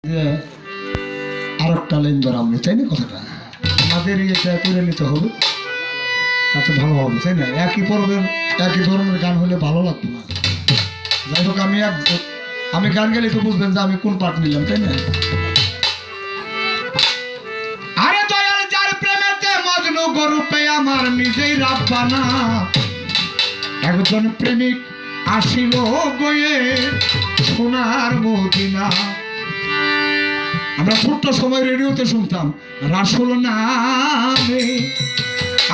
যে আরেকটা লাইন ধরাম চাই না কথাটা আমাদের এটা করে নিতে হবে তাতে ভালো হবে তাই না একই পর্বের একই ধরনের গান হলে ভালো লাগতো না যাই হোক আমি গান গেলে তো বুঝবেন যে আমি কোন পার্ট নিলাম তাই না আরে দয়াল যার প্রেমেতে মজনু গরুপে আমার নিজেই রাব্বানা একজন প্রেমিক আসিল গয়ে সোনার মদিনা আমরা ছোট্ট সময় রেডিওতে শুনতাম রাসূল নামে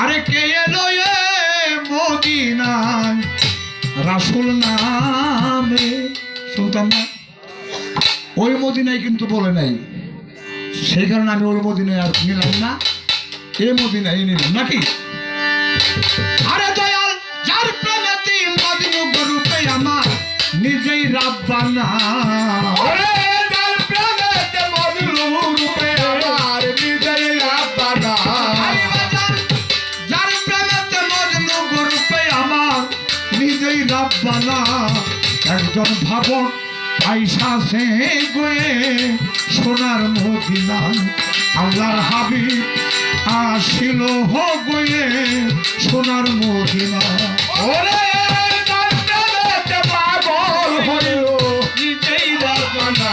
আরে কে এলো এ মদিনায় রাসূল নামে শুনতাম না ওই মদিনায় কিন্তু বলে নাই সেই কারণে আমি ওই মদিনায় আর নিলাম না এই মদিনায় নিলাম নাকি আরে দয়াল যার প্রেমেতে মজনু গরুপে আমার নিজেই রাব্বানা একজন ভাবক আইসা সে গয়ে সোনার মদিনা আল্লাহর হাবিব আসিল হো গয়ে সোনার মদিনা ওরে পাগল হইল নিজেই রাব্বানা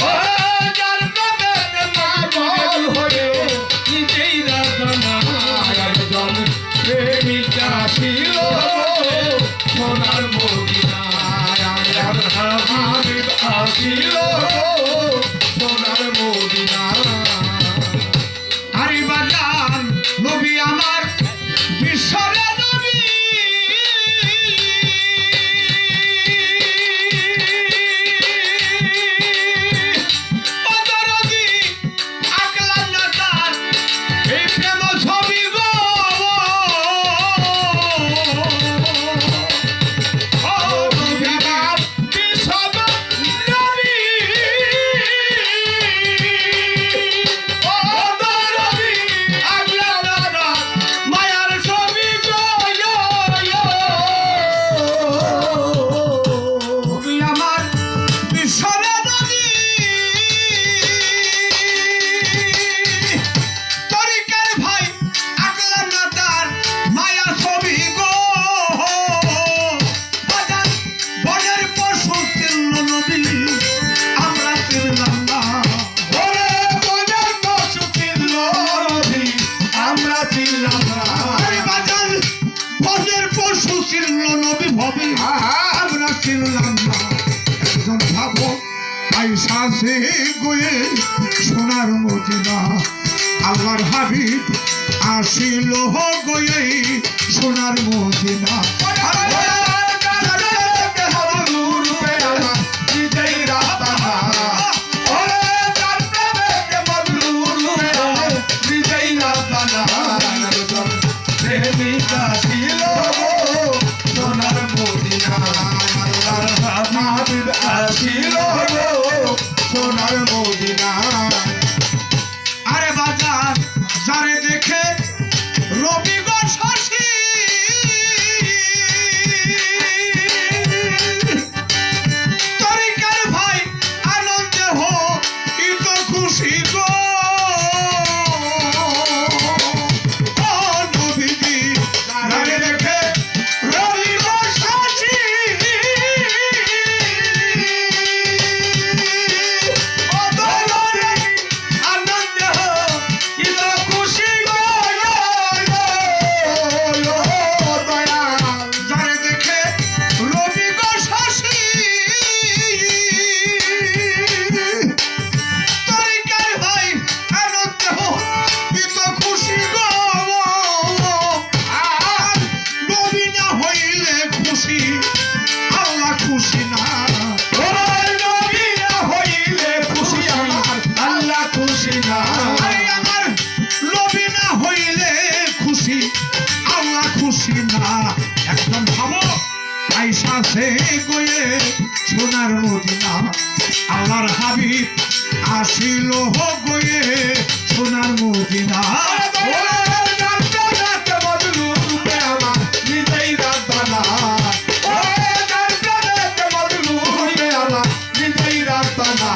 ওরে যার প্রেমেতে পাগল হইল নিজেই রাব্বানা একজন প্রেমিক আসিল সোনার মদিনা হাবিব আসিল সোনার মদিনা আরে বাজান নবী আমার বিশ্বরে নবী অদরদি আকলাম না তার এই প্রেম ছবি গো সোনার মদিনা আল্লাহর হাবিব আসিল গয়ে সোনার মদিনা সোনার মদিনা আরে বাজার যারে দেখে রবি গো শশী তরিকার ভাই আনন্দে হো কি তো খুশি গো নবীজি যারে দেখে রবি গো শশী সোনার মদিনা আল্লাহর হাবিব আসিল গয়ে সোনার মদিনা নিজেই রাব্বানা নিজেই রাব্বানা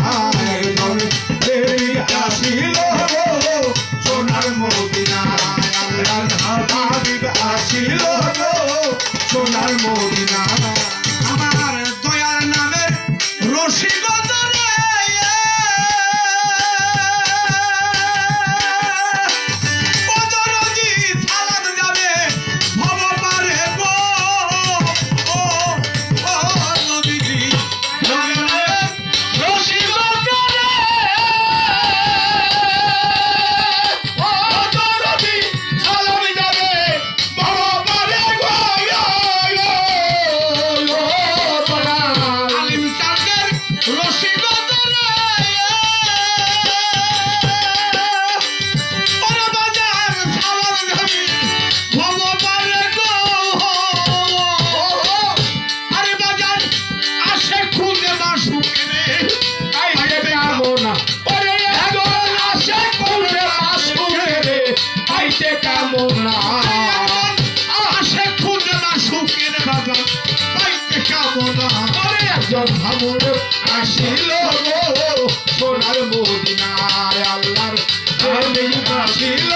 ভাবুর আসিল গো সোনার মদিনায় আল্লাহর প্রেমিক আসিল